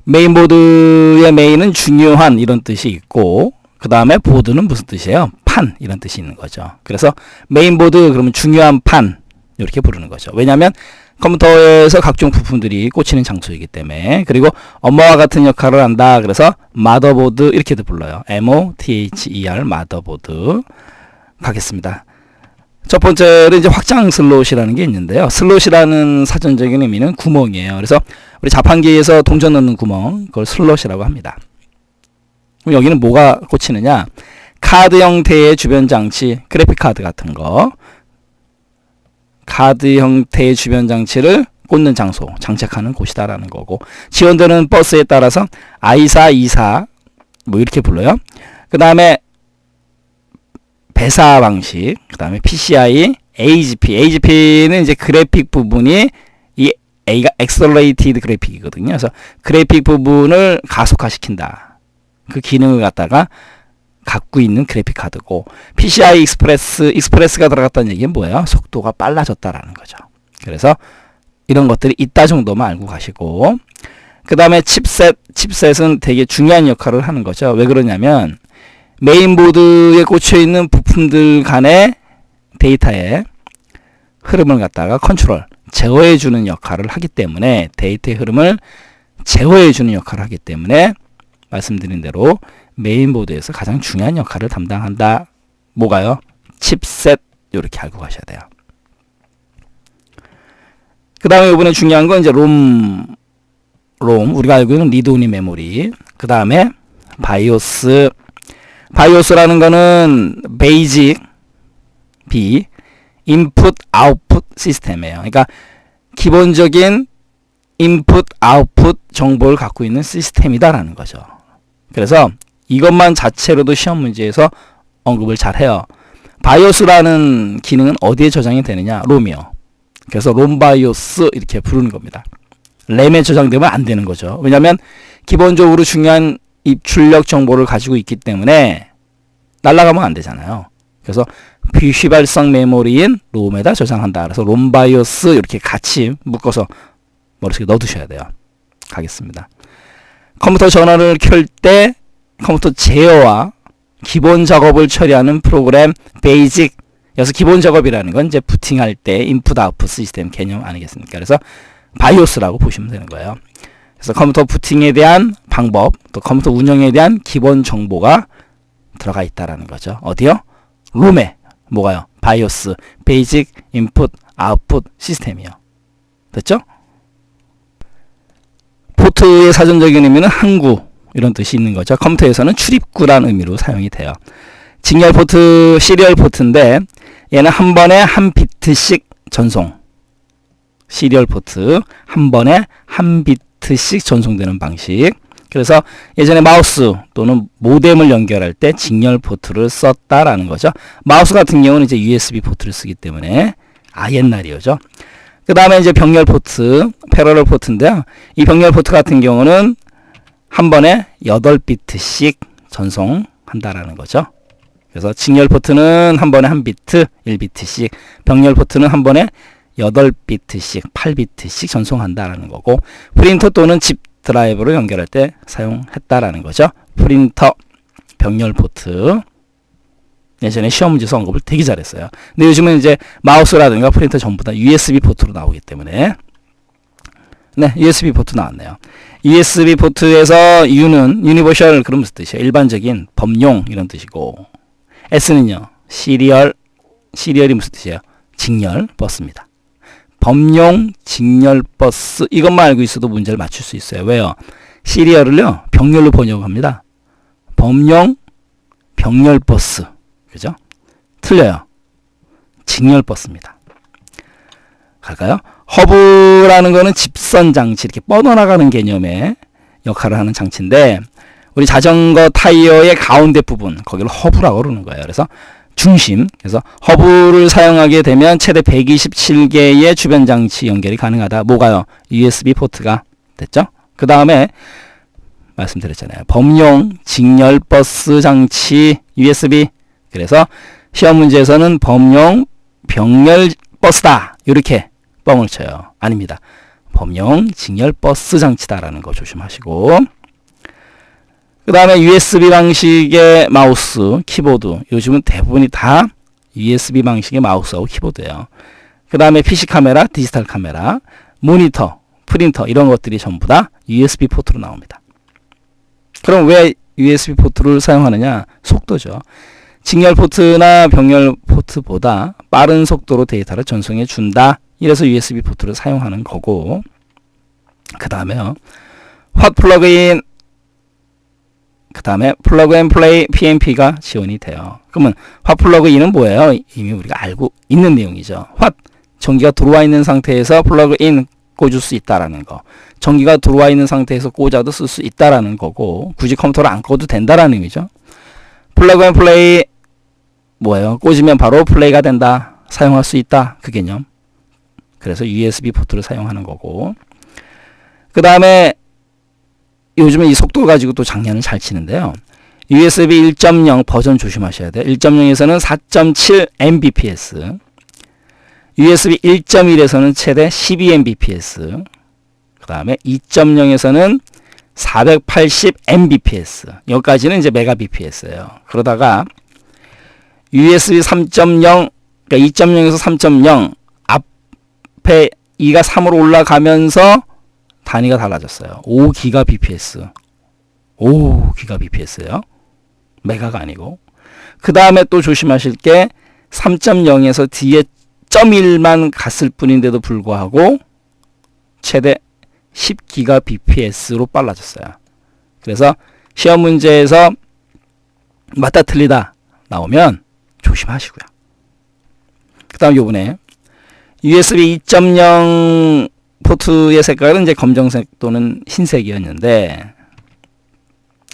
메인보드의 메인은 중요한 이런 뜻이 있고, 그 다음에 보드는 무슨 뜻이에요? 판 이런 뜻이 있는 거죠. 그래서 메인보드 그러면 중요한 판 이렇게 부르는 거죠. 왜냐하면 컴퓨터에서 각종 부품들이 꽂히는 장소이기 때문에. 그리고 엄마와 같은 역할을 한다. 그래서 마더보드 이렇게도 불러요. MOTHER 마더보드 가겠습니다. 첫 번째는 이제 확장 슬롯이라는 게 있는데요. 슬롯이라는 사전적인 의미는 구멍이에요. 그래서 우리 자판기에서 동전 넣는 구멍, 그걸 슬롯이라고 합니다. 그럼 여기는 뭐가 꽂히느냐? 카드 형태의 주변 장치, 그래픽 카드 같은 거, 카드 형태의 주변 장치를 꽂는 장소, 장착하는 곳이다라는 거고, 지원되는 버스에 따라서 I4, E4 뭐 이렇게 불러요. 그 다음에 배사 방식, 그 다음에 PCI, AGP는 이제 그래픽 부분이 이 A가 Accelerated 그래픽이거든요. 그래서 그래픽 부분을 가속화시킨다. 그 기능을 갖다가 갖고 있는 그래픽 카드고, PCI 익스프레스가 들어갔다는 얘기는 뭐예요? 속도가 빨라졌다라는 거죠. 그래서 이런 것들이 있다 정도만 알고 가시고, 그 다음에 칩셋은 되게 중요한 역할을 하는 거죠. 왜 그러냐면 메인보드에 꽂혀 있는 부품들 간의 데이터의 흐름을 갖다가 컨트롤, 제어해 주는 역할을 하기 때문에, 데이터의 흐름을 제어해 주는 역할을 하기 때문에 말씀드린 대로 메인보드에서 가장 중요한 역할을 담당한다. 뭐가요? 칩셋. 이렇게 알고 가셔야 돼요. 그 다음에 이번에 중요한 건 이제 롬, 우리가 알고 있는 리드 오니 메모리. 그 다음에 바이오스라는 거는 베이직 B, 인풋 아웃풋 시스템이에요. 그러니까 기본적인 인풋 아웃풋 정보를 갖고 있는 시스템이다라는 거죠. 그래서 이것만 자체로도 시험 문제에서 언급을 잘 해요. 바이오스라는 기능은 어디에 저장이 되느냐? 롬이요. 그래서 롬바이오스 이렇게 부르는 겁니다. 램에 저장되면 안 되는 거죠. 왜냐하면 기본적으로 중요한 입출력 정보를 가지고 있기 때문에 날아가면 안 되잖아요. 그래서 비휘발성 메모리인 롬에다 저장한다. 그래서 롬바이오스 이렇게 같이 묶어서 머릿속에 넣어두셔야 돼요. 가겠습니다. 컴퓨터 전원을 켤 때 컴퓨터 제어와 기본 작업을 처리하는 프로그램 베이직. 여기서 기본 작업이라는 건 이제 부팅할 때 인풋 아웃풋 시스템 개념 아니겠습니까? 그래서 바이오스라고 보시면 되는 거예요. 그래서 컴퓨터 부팅에 대한 방법, 또 컴퓨터 운영에 대한 기본 정보가 들어가 있다라는 거죠. 어디요? 롬에. 뭐가요? 바이오스, 베이직 인풋 아웃풋 시스템이요. 됐죠? 포트의 사전적인 의미는 항구 이런 뜻이 있는 거죠. 컴퓨터에서는 출입구라는 의미로 사용이 돼요. 직렬 포트, 시리얼 포트인데 얘는 한 번에 한 비트씩 전송. 시리얼 포트 한 번에 한 비트씩 전송되는 방식. 그래서 예전에 마우스 또는 모뎀을 연결할 때 직렬 포트를 썼다라는 거죠. 마우스 같은 경우는 이제 USB 포트를 쓰기 때문에 옛날이죠. 그 다음에 이제 병렬 포트, 패러럴 포트인데요. 이 병렬 포트 같은 경우는 한 번에 8비트씩 전송한다라는 거죠. 그래서 직렬 포트는 한 번에 한 비트, 1비트씩, 병렬 포트는 한 번에 8비트씩, 8비트씩 전송한다라는 거고, 프린터 또는 집 드라이브로 연결할 때 사용했다라는 거죠. 프린터, 병렬 포트. 예전에 시험 문제에서 언급을 되게 잘했어요. 근데 요즘은 이제 마우스라든가 프린터 전부 다 USB 포트로 나오기 때문에, 네, USB 포트 나왔네요. USB 포트에서 U는 유니버셜, 그런 무슨 뜻이에요? 일반적인, 범용 이런 뜻이고, S는요, 시리얼이 무슨 뜻이에요? 직렬 버스입니다. 범용 직렬 버스, 이것만 알고 있어도 문제를 맞출 수 있어요. 왜요? 시리얼을요 병렬로 번역합니다. 범용 병렬 버스, 그죠? 틀려요. 직렬 버스입니다. 갈까요? 허브라는 거는 집선 장치, 이렇게 뻗어나가는 개념의 역할을 하는 장치인데, 우리 자전거 타이어의 가운데 부분, 거기를 허브라고 그러는 거예요. 그래서 중심, 그래서 허브를 사용하게 되면 최대 127개의 주변 장치 연결이 가능하다. 뭐가요? USB 포트가 됐죠? 그 다음에 말씀드렸잖아요. 범용 직렬 버스 장치 USB. 그래서 시험 문제에서는 범용 병렬 버스다 이렇게 뻥을 쳐요. 아닙니다. 범용 직렬 버스 장치다라는 거 조심하시고, 그 다음에 USB 방식의 마우스, 키보드, 요즘은 대부분이 다 USB 방식의 마우스하고 키보드예요. 그 다음에 PC 카메라, 디지털 카메라, 모니터, 프린터 이런 것들이 전부 다 USB 포트로 나옵니다. 그럼 왜 USB 포트를 사용하느냐? 속도죠. 직렬 포트나 병렬 포트보다 빠른 속도로 데이터를 전송해 준다. 이래서 USB 포트를 사용하는 거고, 그 다음에요, 홑 플러그인, 그 다음에 플러그 앤 플레이 PNP가 지원이 돼요. 그러면 홑 플러그인은 뭐예요? 이미 우리가 알고 있는 내용이죠. 홑, 전기가 들어와 있는 상태에서 플러그인 꽂을 수 있다라는 거, 전기가 들어와 있는 상태에서 꽂아도 쓸 수 있다라는 거고, 굳이 컴퓨터를 안 꽂아도 된다라는 의미죠. 플러그 앤 플레이 뭐예요? 꽂으면 바로 플레이가 된다, 사용할 수 있다, 그 개념. 그래서 USB 포트를 사용하는 거고, 그 다음에 요즘에 이 속도 가지고 또 장난을 잘 치는데요. USB 1.0 버전 조심하셔야 돼요. 1.0에서는 4.7 Mbps, USB 1.1에서는 최대 12 Mbps, 그 다음에 2.0에서는 480 Mbps, 여기까지는 이제 메가bps예요. 그러다가 USB 3.0, 그러니까 2.0에서 3.0 앞에 2가 3으로 올라가면서 단위가 달라졌어요. 5GBps. 5GBps예요. 메가가 아니고. 그 다음에 또 조심하실 게 3.0에서 뒤에 0.1만 갔을 뿐인데도 불구하고 최대 10GBps로 빨라졌어요. 그래서 시험 문제에서 맞다 틀리다 나오면 조심하시고요. 그 다음 요번에 USB 2.0 포트의 색깔은 이제 검정색 또는 흰색이었는데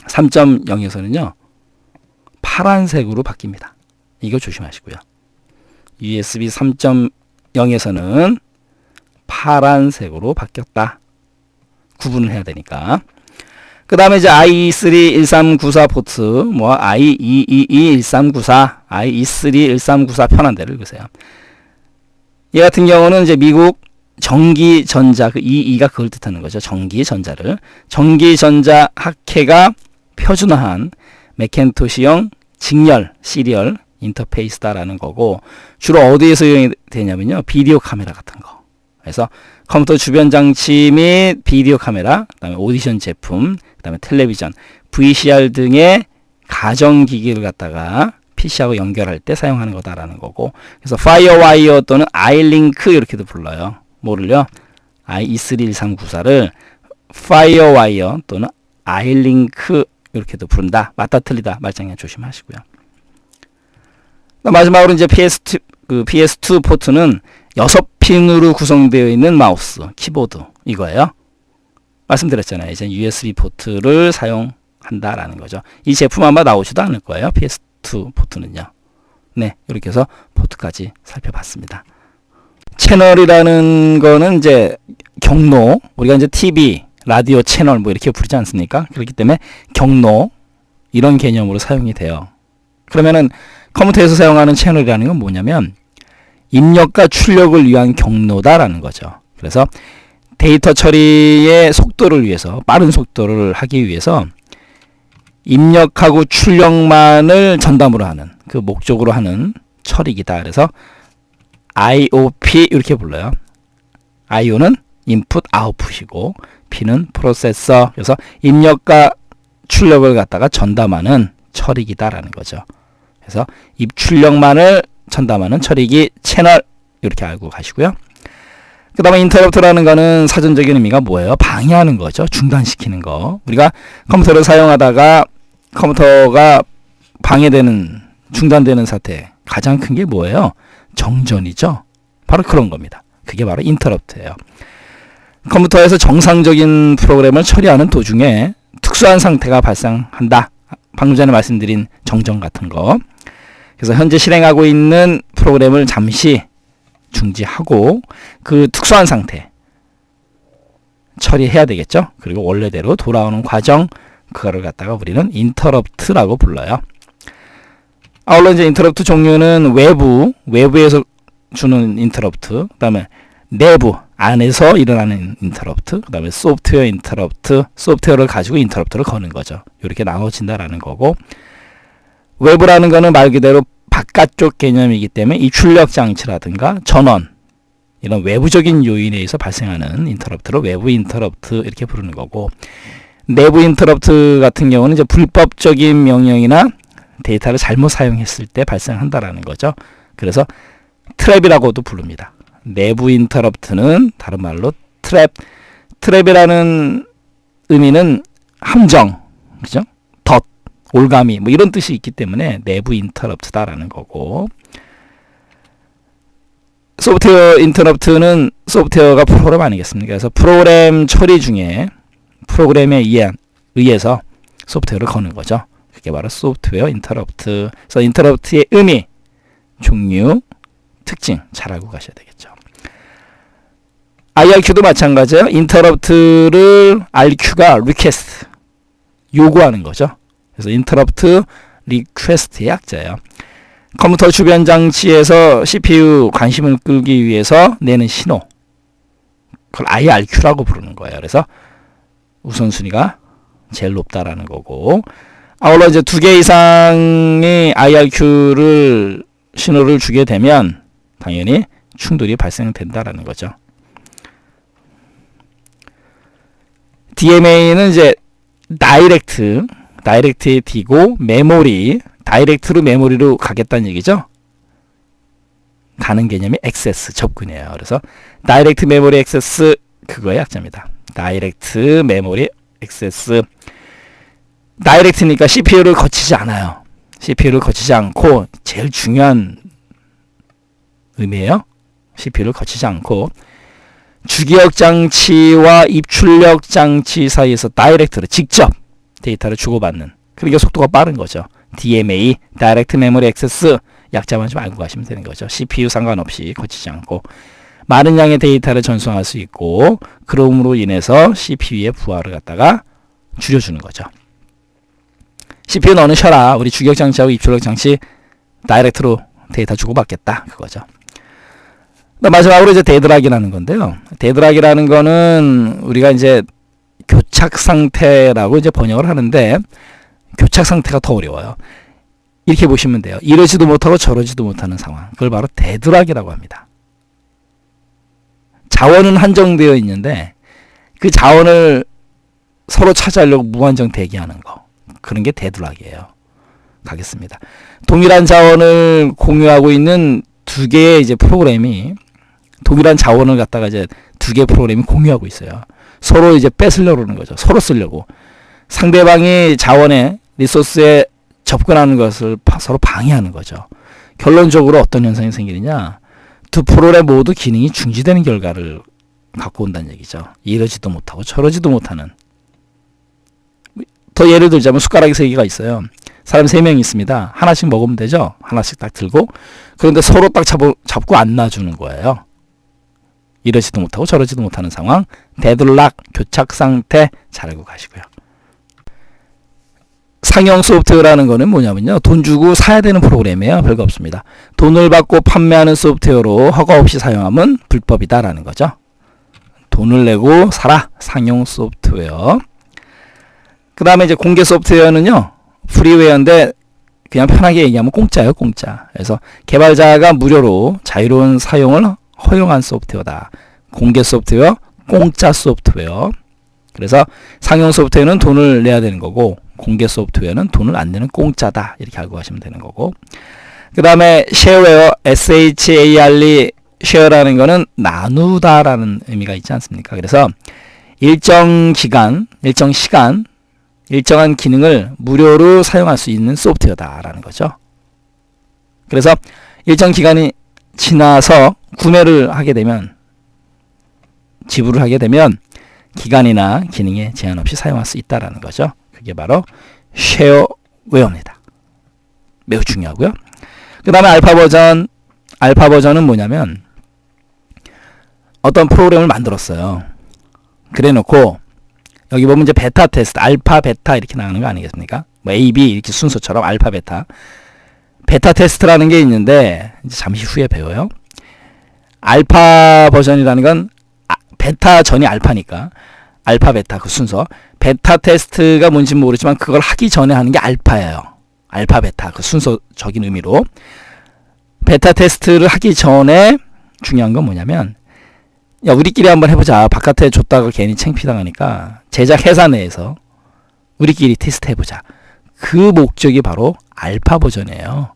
3.0에서는요 파란색으로 바뀝니다. 이거 조심하시고요. USB 3.0에서는 파란색으로 바뀌었다. 구분을 해야 되니까. 그 다음에 이제 IE3-1394 포트, 뭐 IE22-1394, IE3-1394 편한 데를 읽으세요. 얘 같은 경우는 이제 미국 전기전자, 그 EE가 그걸 뜻하는 거죠. 전기전자를. 전기전자 학회가 표준화한 맥킨토시형 직렬 시리얼 인터페이스다라는 거고, 주로 어디에서 이용이 되냐면요, 비디오 카메라 같은 거. 그래서 컴퓨터 주변 장치 및 비디오 카메라, 그 다음에 오디션 제품, 그 다음에 텔레비전, VCR 등의 가전기기를 갖다가 PC하고 연결할 때 사용하는 거다라는 거고, 그래서 파이어와이어 또는 아이링크 이렇게도 불러요. 뭐를요? IE3-1394를 파이어와이어 또는 아이링크 이렇게도 부른다. 맞다 틀리다 말장난 조심하시고요. 마지막으로 이제 PS2 포트는 6핀으로 구성되어 있는 마우스, 키보드 이거예요. 말씀드렸잖아요. 이제 USB 포트를 사용한다라는 거죠. 이 제품 아마 나오지도 않을 거예요. PS2 포트는요. 네, 이렇게 해서 포트까지 살펴봤습니다. 채널이라는 거는 이제 경로, 우리가 이제 TV, 라디오 채널 뭐 이렇게 부르지 않습니까? 그렇기 때문에 경로 이런 개념으로 사용이 돼요. 그러면은 컴퓨터에서 사용하는 채널이라는 건 뭐냐면 입력과 출력을 위한 경로다라는 거죠. 그래서 데이터 처리의 속도를 위해서, 빠른 속도를 하기 위해서 입력하고 출력만을 전담으로 하는, 그 목적으로 하는 처리기다. 그래서 IOP 이렇게 불러요. IO는 인풋 아웃풋이고 P는 프로세서. 그래서 입력과 출력을 갖다가 전담하는 처리기다라는 거죠. 그래서 입출력만을 전담하는 처리기 채널 이렇게 알고 가시고요. 그 다음에 인터럽트라는 거는 사전적인 의미가 뭐예요? 방해하는 거죠. 중단시키는 거. 우리가 컴퓨터를 사용하다가 컴퓨터가 방해되는, 중단되는 사태 가장 큰 게 뭐예요? 정전이죠. 바로 그런 겁니다. 그게 바로 인터럽트예요. 컴퓨터에서 정상적인 프로그램을 처리하는 도중에 특수한 상태가 발생한다. 방금 전에 말씀드린 정전 같은 거. 그래서 현재 실행하고 있는 프로그램을 잠시 중지하고 그 특수한 상태 처리해야 되겠죠. 그리고 원래대로 돌아오는 과정, 그거를 갖다가 우리는 인터럽트라고 불러요. 아울러 이제 인터럽트 종류는 외부에서 주는 인터럽트, 그 다음에 안에서 일어나는 인터럽트, 그 다음에 소프트웨어 인터럽트, 소프트웨어를 가지고 인터럽트를 거는 거죠. 이렇게 나눠진다라는 거고, 외부라는 거는 말 그대로 바깥쪽 개념이기 때문에 이 출력 장치라든가 전원, 이런 외부적인 요인에 의해서 발생하는 인터럽트를 외부 인터럽트 이렇게 부르는 거고, 내부 인터럽트 같은 경우는 이제 불법적인 명령이나 데이터를 잘못 사용했을 때 발생한다라는 거죠. 그래서 트랩이라고도 부릅니다. 내부 인터럽트는 다른 말로 트랩이라는 의미는 함정, 그죠? 덫, 올가미 뭐 이런 뜻이 있기 때문에 내부 인터럽트다라는 거고, 소프트웨어 인터럽트는 소프트웨어가 프로그램 아니겠습니까? 그래서 프로그램 처리 중에 프로그램에 의해서 소프트웨어를 거는 거죠. 그게 바로 소프트웨어 인터럽트. 그래서 인터럽트의 의미, 종류, 특징 잘 알고 가셔야 되겠죠. IRQ도 마찬가지예요. 인터럽트를 RQ가 request, 요구하는 거죠. 그래서 인터럽트 리퀘스트의 약자예요. 컴퓨터 주변 장치에서 CPU 관심을 끌기 위해서 내는 신호, 그걸 IRQ라고 부르는 거예요. 그래서 우선순위가 제일 높다라는 거고, 아울러 이제 2개 이상의 IRQ를 신호를 주게 되면 당연히 충돌이 발생된다라는 거죠. DMA는 이제 다이렉트의 D고, 메모리, 다이렉트로 메모리로 가겠다는 얘기죠. 가는 개념이 액세스, 접근이에요. 그래서 다이렉트 메모리 액세스, 그거의 약자입니다. 다이렉트 메모리 액세스. 다이렉트니까 CPU를 거치지 않아요. CPU를 거치지 않고, 제일 중요한 의미예요. CPU를 거치지 않고 주기억 장치와 입출력 장치 사이에서 다이렉트로 직접 데이터를 주고받는, 그러니까 속도가 빠른 거죠. DMA, Direct Memory Access, 약자만 좀 알고 가시면 되는 거죠. CPU 상관없이 거치지 않고 많은 양의 데이터를 전송할 수 있고, 그럼으로 인해서 CPU의 부하를 갖다가 줄여주는 거죠. CPU 너는 쉬어라, 우리 주기억 장치하고 입출력 장치 다이렉트로 데이터 주고받겠다, 그거죠. 마지막으로 이제 데드락이라는 건데요. 데드락이라는 거는 우리가 이제 교착 상태라고 이제 번역을 하는데, 교착 상태가 더 어려워요. 이렇게 보시면 돼요. 이러지도 못하고 저러지도 못하는 상황. 그걸 바로 데드락이라고 합니다. 자원은 한정되어 있는데 그 자원을 서로 차지하려고 무한정 대기하는 거. 그런 게 데드락이에요. 가겠습니다. 동일한 자원을 공유하고 있는 2개의 이제 프로그램이, 동일한 자원을 갖다가 이제 2개의 프로그램이 공유하고 있어요. 서로 이제 뺏으려고 그러는 거죠. 서로 쓰려고. 상대방이 자원에, 리소스에 접근하는 것을 서로 방해하는 거죠. 결론적으로 어떤 현상이 생기느냐, 2 프로그램 모두 기능이 중지되는 결과를 갖고 온다는 얘기죠. 이러지도 못하고 저러지도 못하는. 더 예를 들자면 숟가락이 3개가 있어요. 사람 3명 있습니다. 하나씩 먹으면 되죠. 하나씩 딱 들고. 그런데 서로 딱 잡고 안 놔주는 거예요. 이러지도 못하고 저러지도 못하는 상황, 데드락, 교착 상태 잘 알고 가시고요. 상용 소프트웨어라는 거는 뭐냐면요, 돈 주고 사야 되는 프로그램이에요. 별거 없습니다. 돈을 받고 판매하는 소프트웨어로 허가 없이 사용하면 불법이다라는 거죠. 돈을 내고 사라, 상용 소프트웨어. 그 다음에 이제 공개 소프트웨어는요, 프리웨어인데 그냥 편하게 얘기하면 공짜예요, 공짜. 그래서 개발자가 무료로 자유로운 사용을 허용한 소프트웨어다. 공개 소프트웨어, 공짜 소프트웨어. 그래서 상용 소프트웨어는 돈을 내야 되는 거고, 공개 소프트웨어는 돈을 안 내는 공짜다. 이렇게 알고 가시면 되는 거고. 그 다음에 쉐어웨어, SHARE, 쉐어라는 거는 나누다라는 의미가 있지 않습니까? 그래서 일정 기간, 일정 시간, 일정한 기능을 무료로 사용할 수 있는 소프트웨어다라는 거죠. 그래서 일정 기간이 지나서 구매를 하게 되면, 지불을 하게 되면 기간이나 기능에 제한 없이 사용할 수 있다라는 거죠. 그게 바로 쉐어웨어입니다. 매우 중요하고요. 그 다음에 알파 버전은 뭐냐면, 어떤 프로그램을 만들었어요. 그래 놓고 여기 보면 이제 베타 테스트, 알파, 베타 이렇게 나가는 거 아니겠습니까? 뭐 A, B 이렇게 순서처럼 알파, 베타. 베타 테스트라는 게 있는데 이제 잠시 후에 배워요. 알파 버전이라는 건 베타 전이 알파니까 알파 베타 그 순서. 베타 테스트가 뭔지 모르지만 그걸 하기 전에 하는 게 알파예요. 알파 베타 그 순서적인 의미로. 베타 테스트를 하기 전에 중요한 건 뭐냐면, 야 우리끼리 한번 해보자. 바깥에 줬다가 괜히 창피당하니까 제작 회사 내에서 우리끼리 테스트 해보자. 그 목적이 바로 알파 버전이에요.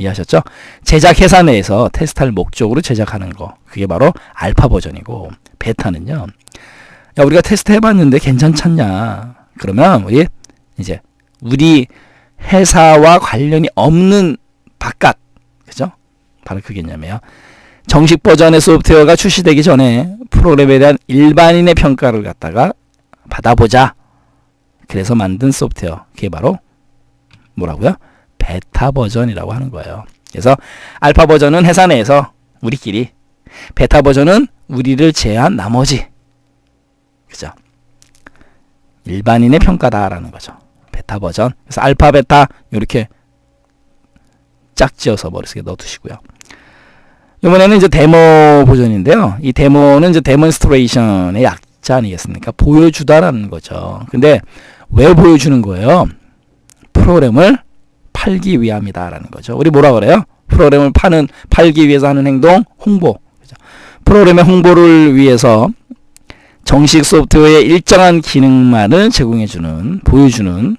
이해하셨죠? 제작 회사 내에서 테스트할 목적으로 제작하는 거, 그게 바로 알파 버전이고, 베타는요, 야 우리가 테스트 해봤는데 괜찮잖냐, 그러면 우리 회사와 관련이 없는 바깥, 그죠? 바로 그 개념이에요. 정식 버전의 소프트웨어가 출시되기 전에 프로그램에 대한 일반인의 평가를 갖다가 받아보자. 그래서 만든 소프트웨어, 그게 바로 뭐라고요? 베타 버전이라고 하는 거예요. 그래서 알파 버전은 회사 내에서 우리끼리, 베타 버전은 우리를 제외한 나머지, 그죠? 일반인의 평가다라는 거죠. 베타 버전. 그래서 알파 베타 이렇게 짝지어서 머릿속에 넣어두시고요. 이번에는 이제 데모 버전인데요. 이 데모는 이제 데몬스트레이션의 약자 아니겠습니까? 보여주다라는 거죠. 근데 왜 보여주는 거예요? 프로그램을 팔기 위함이다라는 거죠. 우리 뭐라 그래요? 프로그램을 팔기 위해서 하는 행동, 홍보. 그죠? 프로그램의 홍보를 위해서 정식 소프트웨어의 일정한 기능만을 제공해주는, 보여주는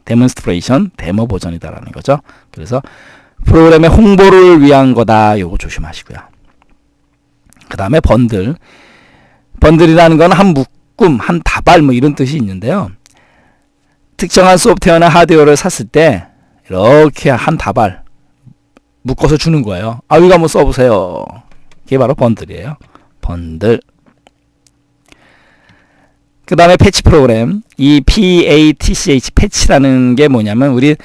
데몬스트레이션, 데모 버전이다라는 거죠. 그래서 프로그램의 홍보를 위한 거다. 요거 조심하시고요. 그 다음에 번들. 번들이라는 건 한 묶음, 한 다발 뭐 이런 뜻이 있는데요. 특정한 소프트웨어나 하드웨어를 샀을 때 이렇게 한 다발 묶어서 주는 거예요. 아, 이거 한번 써보세요. 이게 바로 번들이에요. 번들. 그 다음에 패치 프로그램. 이 PATCH, 패치라는 게 뭐냐면, 우리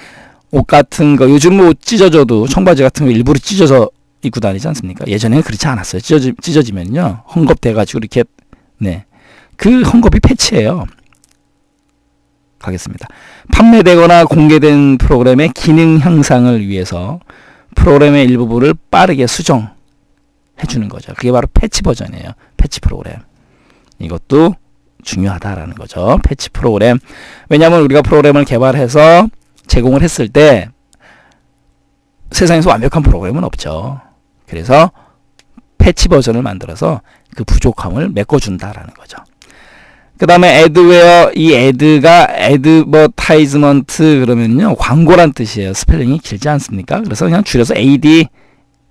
옷 같은 거, 요즘 뭐 옷 찢어져도 청바지 같은 거 일부러 찢어져 입고 다니지 않습니까? 예전에는 그렇지 않았어요. 찢어지면요, 헝겊돼가지고 이렇게, 네. 그 헝겊이 패치예요. 가겠습니다. 판매되거나 공개된 프로그램의 기능 향상을 위해서 프로그램의 일부분을 빠르게 수정해 주는 거죠. 그게 바로 패치 버전이에요. 패치 프로그램. 이것도 중요하다라는 거죠. 패치 프로그램. 왜냐하면 우리가 프로그램을 개발해서 제공을 했을 때 세상에서 완벽한 프로그램은 없죠. 그래서 패치 버전을 만들어서 그 부족함을 메꿔준다라는 거죠. 그 다음에 애드웨어. 이 애드가 애드버타이즈먼트 그러면요, 광고란 뜻이에요. 스펠링이 길지 않습니까? 그래서 그냥 줄여서 AD,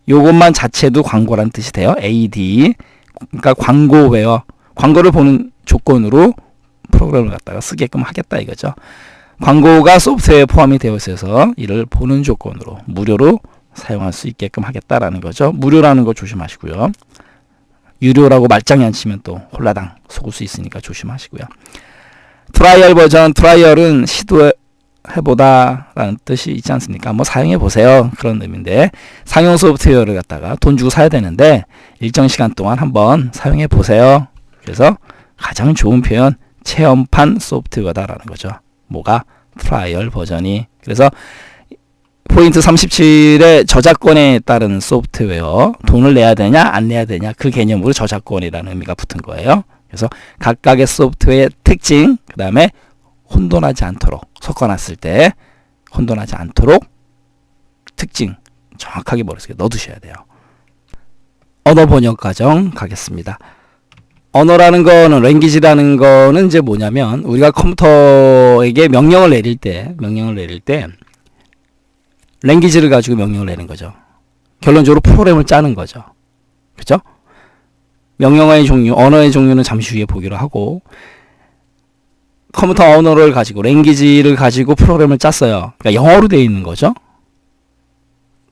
요것만 자체도 광고란 뜻이 돼요. AD. 그러니까 광고웨어. 광고를 보는 조건으로 프로그램을 갖다가 쓰게끔 하겠다 이거죠. 광고가 소프트웨어에 포함이 되어 있어서 이를 보는 조건으로 무료로 사용할 수 있게끔 하겠다라는 거죠. 무료라는 거 조심하시고요. 유료라고 말짱이 안 치면 또 홀라당 속을 수 있으니까 조심하시고요. 트라이얼 버전. 트라이얼은 시도해보다 라는 뜻이 있지 않습니까? 뭐 사용해보세요, 그런 의미인데, 상용 소프트웨어를 갖다가 돈 주고 사야 되는데 일정 시간 동안 한번 사용해보세요. 그래서 가장 좋은 표현, 체험판 소프트웨어다라는 거죠. 뭐가? 트라이얼 버전이. 그래서 포인트 37의 저작권에 따른 소프트웨어, 돈을 내야 되냐 안 내야 되냐, 그 개념으로 저작권이라는 의미가 붙은 거예요. 그래서 각각의 소프트웨어의 특징, 그 다음에 혼돈하지 않도록, 섞어놨을 때 혼돈하지 않도록 특징 정확하게 머릿속에 넣어두셔야 돼요. 언어 번역 과정 가겠습니다. 언어라는 거는, 랭귀지라는 거는 이제 뭐냐면, 우리가 컴퓨터에게 명령을 내릴 때 랭귀지를 가지고 명령을 내는 거죠. 결론적으로 프로그램을 짜는 거죠. 그죠? 명령어의 종류, 언어의 종류는 잠시 후에 보기로 하고, 컴퓨터 언어를 가지고, 랭귀지를 가지고 프로그램을 짰어요. 그러니까 영어로 되어 있는 거죠.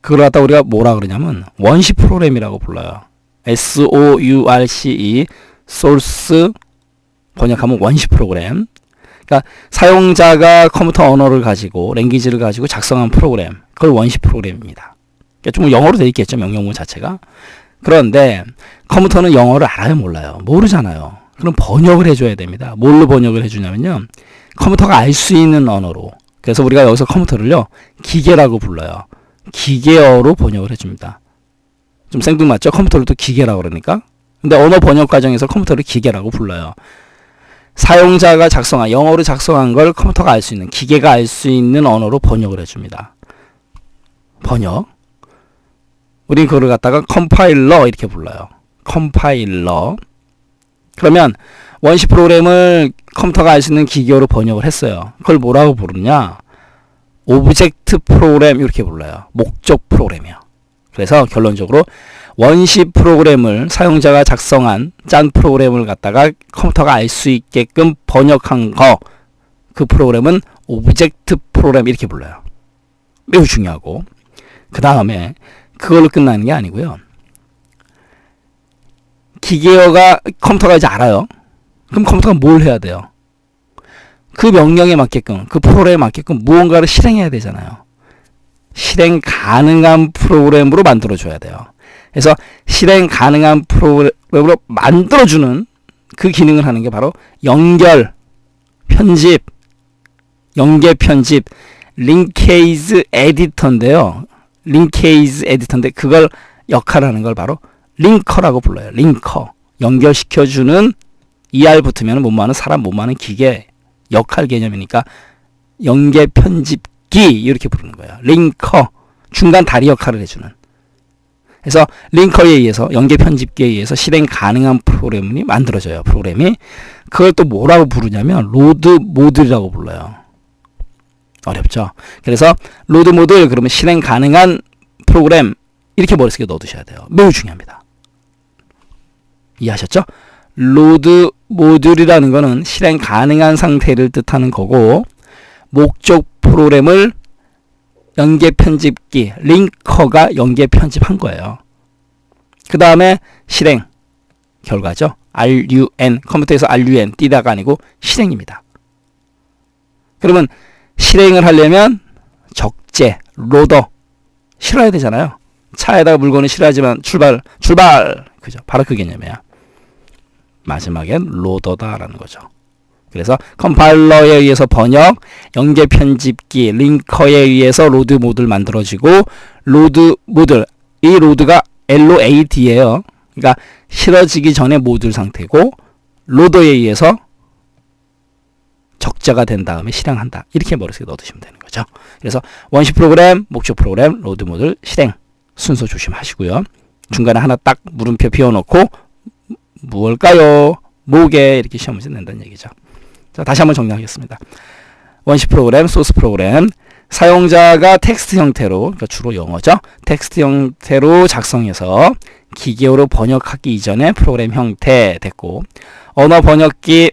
그걸 갖다 우리가 뭐라 그러냐면 원시 프로그램이라고 불러요. SOURCE, 소스 번역하면 원시 프로그램. 그러니까 사용자가 컴퓨터 언어를 가지고, 랭귀지를 가지고 작성한 프로그램, 그걸 원시 프로그램입니다. 그러니까 좀 영어로 되어 있겠죠, 명령문 자체가. 그런데 컴퓨터는 영어를 알아요, 몰라요? 모르잖아요. 그럼 번역을 해줘야 됩니다. 뭘로 번역을 해주냐면요, 컴퓨터가 알 수 있는 언어로. 그래서 우리가 여기서 컴퓨터를요, 기계라고 불러요. 기계어로 번역을 해줍니다. 좀 생뚱맞죠? 컴퓨터를 또 기계라고 그러니까. 근데 언어 번역 과정에서 컴퓨터를 기계라고 불러요. 사용자가 작성한, 영어로 작성한 걸 컴퓨터가 알 수 있는, 기계가 알 수 있는 언어로 번역을 해줍니다. 번역. 우린 그걸 갖다가 컴파일러 이렇게 불러요. 컴파일러. 그러면 원시 프로그램을 컴퓨터가 알 수 있는 기계로 번역을 했어요. 그걸 뭐라고 부르냐? 오브젝트 프로그램 이렇게 불러요. 목적 프로그램이요. 그래서 결론적으로 원시 프로그램을 사용자가 작성한 짠 프로그램을 갖다가 컴퓨터가 알 수 있게끔 번역한 거, 그 프로그램은 오브젝트 프로그램 이렇게 불러요. 매우 중요하고, 그 다음에 그걸로 끝나는 게 아니고요. 기계어가 컴퓨터가 이제 알아요. 그럼 컴퓨터가 뭘 해야 돼요? 그 명령에 맞게끔, 그 프로그램에 맞게끔 무언가를 실행해야 되잖아요. 실행 가능한 프로그램으로 만들어줘야 돼요. 그래서 실행 가능한 프로그램으로 만들어주는 그 기능을 하는 게 바로 연결, 편집, 연계 편집, 링케이즈 에디터인데요. 링케이즈 에디터인데 그걸 역할을 하는 걸 바로 링커라고 불러요. 링커. 연결시켜주는 ER 붙으면 못마는 사람, 못마는 기계 역할 개념이니까 연계 편집기 이렇게 부르는 거예요. 링커. 중간 다리 역할을 해주는. 그래서 링커에 의해서, 연계 편집기에 의해서 실행 가능한 프로그램이 만들어져요. 프로그램이. 그걸 또 뭐라고 부르냐면 로드 모듈이라고 불러요. 어렵죠. 그래서 로드 모듈, 그러면 실행 가능한 프로그램, 이렇게 머릿속에 넣어두셔야 돼요. 매우 중요합니다. 이해하셨죠? 로드 모듈이라는 거는 실행 가능한 상태를 뜻하는 거고, 목적 프로그램을 연계 편집기, 링커가 연계 편집한 거예요. 그 다음에 실행, 결과죠. RUN, 컴퓨터에서 RUN, 띄다가 아니고 실행입니다. 그러면 실행을 하려면 적재, 로더, 실어야 되잖아요. 차에다가 물건을 실어야지만 출발, 그죠? 바로 그 개념이야. 마지막엔 로더다라는 거죠. 그래서 컴파일러에 의해서 번역, 연계 편집기, 링커에 의해서 로드 모듈 만들어지고, 로드 모듈, 이 로드가 LOAD예요. 그러니까 실어지기 전에 모듈 상태고, 로더에 의해서 적자가 된 다음에 실행한다. 이렇게 머릿속에 넣어두시면 되는 거죠. 그래서 원시 프로그램, 목적 프로그램, 로드 모듈, 실행 순서 조심하시고요. 중간에 하나 딱 물음표 비워놓고 무엇일까요? 뭐게? 이렇게 시험 문제 낸다는 얘기죠. 자, 다시 한번 정리하겠습니다. 원시 프로그램, 소스 프로그램, 사용자가 텍스트 형태로, 그러니까 주로 영어죠. 텍스트 형태로 작성해서 기계어로 번역하기 이전에 프로그램 형태 됐고, 언어 번역기,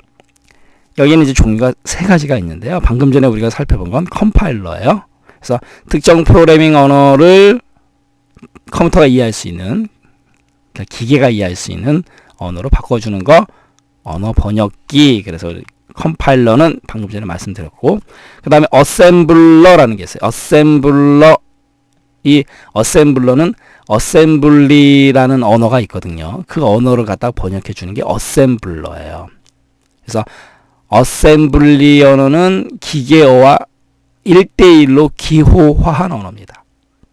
여기는 이제 종류가 세 가지가 있는데요. 방금 전에 우리가 살펴본 건 컴파일러예요. 그래서 특정 프로그래밍 언어를 컴퓨터가 이해할 수 있는, 그러니까 기계가 이해할 수 있는 언어로 바꿔주는 거, 언어 번역기. 그래서 컴파일러는 방금 전에 말씀드렸고, 그 다음에 어셈블러라는 게 있어요. 어셈블러. 이 어셈블러는 어셈블리라는 언어가 있거든요. 그 언어를 갖다가 번역해 주는 게 어셈블러예요. 그래서 어셈블리 언어는 기계어와 1대1로 기호화한 언어입니다.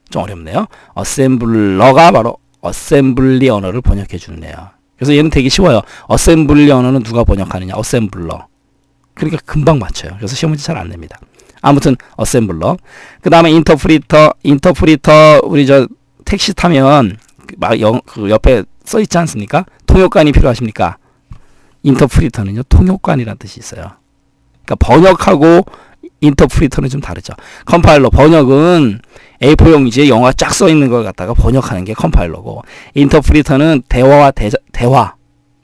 좀 어렵네요. 어셈블러가 바로 어셈블리 언어를 번역해 주네요. 그래서 얘는 되게 쉬워요. 어셈블리 언어는 누가 번역하느냐? 어셈블러. 그러니까 금방 맞춰요. 그래서 시험 문제 잘 안 냅니다. 아무튼 어셈블러. 그 다음에 인터프리터. 우리 저 택시 타면 막 그 옆에 써 있지 않습니까? 통역관이 필요하십니까? 인터프리터는요, 통역관이라는 뜻이 있어요. 그러니까 번역하고 인터프리터는 좀 다르죠. 컴파일러, 번역은 A4 용지에 영어가 쫙 써 있는 걸 갖다가 번역하는 게 컴파일러고, 인터프리터는 대화와 대화,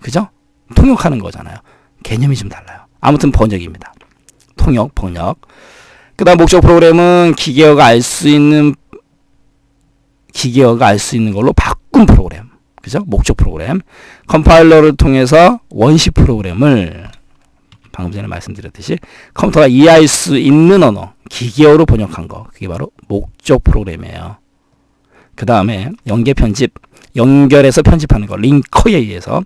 그죠? 통역하는 거잖아요. 개념이 좀 달라요. 아무튼 번역입니다. 통역, 번역. 그 다음 목적 프로그램은 기계어가 알 수 있는 걸로 바꾼 프로그램. 그죠? 목적 프로그램. 컴파일러를 통해서 원시 프로그램을 방금 전에 말씀드렸듯이 컴퓨터가 이해할 수 있는 언어, 기계어로 번역한 거. 그게 바로 목적 프로그램이에요. 그 다음에 연계 편집, 연결해서 편집하는 거. 링커에 의해서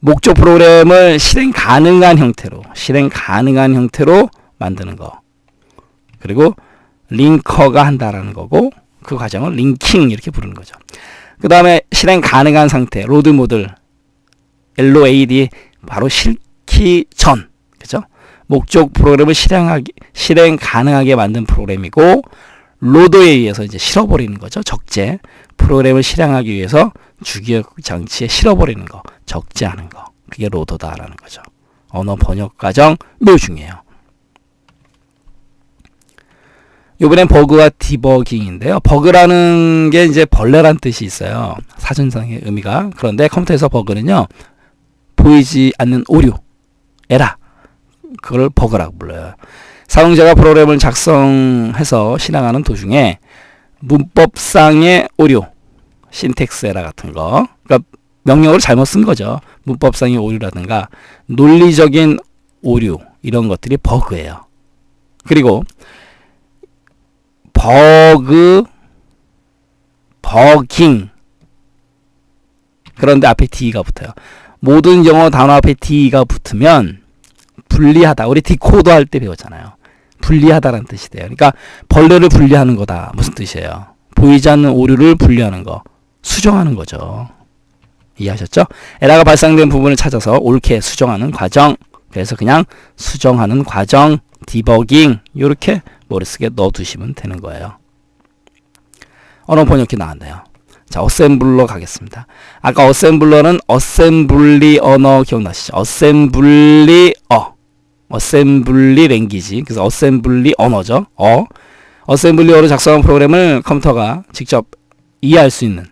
목적 프로그램을 실행 가능한 형태로 만드는 거. 그리고 링커가 한다라는 거고, 그 과정을 링킹 이렇게 부르는 거죠. 그 다음에 실행 가능한 상태, 로드 모듈, LOAD 바로 실기 전, 그죠? 목적 프로그램을 실행 가능하게 만든 프로그램이고, 로더에 의해서 이제 실어버리는 거죠. 적재. 프로그램을 실행하기 위해서 주기억 장치에 실어버리는 거, 적재하는 거. 그게 로더다라는 거죠. 언어 번역 과정 매우 중요해요. 이번엔 버그와 디버깅인데요. 버그라는 게 이제 벌레란 뜻이 있어요. 사전상의 의미가. 그런데 컴퓨터에서 버그는요, 보이지 않는 오류, 에라. 그걸 버그라고 불러요. 사용자가 프로그램을 작성해서 실행하는 도중에 문법상의 오류, 신텍스 에라 같은 거, 그러니까 명령어를 잘못 쓴 거죠. 문법상의 오류라든가 논리적인 오류, 이런 것들이 버그예요. 그리고 버깅. 그런데 앞에 D가 붙어요. 모든 영어 단어 앞에 D가 붙으면 분리하다. 우리 디코더 할 때 배웠잖아요. 분리하다라는 뜻이 돼요. 그러니까 벌레를 분리하는 거다. 무슨 뜻이에요? 보이지 않는 오류를 분리하는 거. 수정하는 거죠. 이해하셨죠? 에러가 발생된 부분을 찾아서 옳게 수정하는 과정. 그래서 그냥 수정하는 과정, 디버깅, 이렇게 머릿속에 넣어두시면 되는 거예요. 언어 번역기 나왔네요. 자, 어셈블러 가겠습니다. 아까 어셈블러는 어셈블리 언어 기억나시죠? 어셈블리 랭귀지. 그래서 어셈블리 언어죠. 어셈블리어로 작성한 프로그램을 컴퓨터가 직접 이해할 수 있는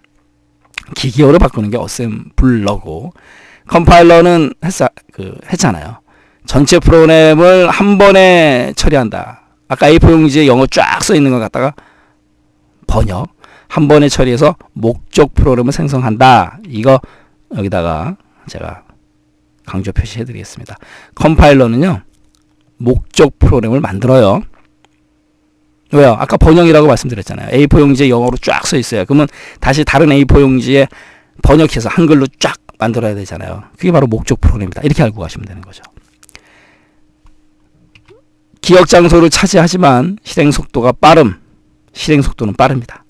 기계어로 바꾸는 게 어셈블러고, 컴파일러는 했잖아요. 전체 프로그램을 한 번에 처리한다. 아까 A4 용지에 영어 쫙 써 있는 것 갖다가 번역 한 번에 처리해서 목적 프로그램을 생성한다. 이거 여기다가 제가 강조 표시해 드리겠습니다. 컴파일러는요, 목적 프로그램을 만들어요. 왜요? 아까 번역이라고 말씀드렸잖아요. A4 용지에 영어로 쫙 써 있어요. 그러면 다시 다른 A4 용지에 번역해서 한글로 쫙 만들어야 되잖아요. 그게 바로 목적 프로그램이다. 이렇게 알고 가시면 되는 거죠. 기억 장소를 차지하지만 실행 속도는 빠릅니다.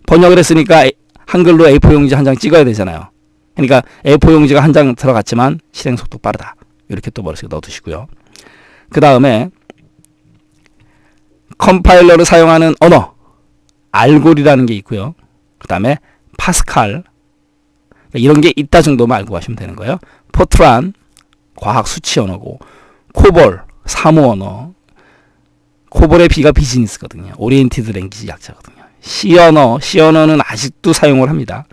번역을 했으니까 한글로 A4 용지 한 장 찍어야 되잖아요. 그러니까 A4 용지가 한 장 들어갔지만 실행 속도 빠르다. 이렇게 또 머릿속에 넣어두시고요. 그 다음에 컴파일러를 사용하는 언어, 알골이라는 게 있고요. 그 다음에 파스칼, 이런 게 있다 정도만 알고 가시면 되는 거예요. 포트란, 과학 수치 언어고, 코볼, 사무 언어. 코볼의 B가 비즈니스거든요. 오리엔티드 랭귀지 약자거든요. C 언어는 아직도 사용을 합니다.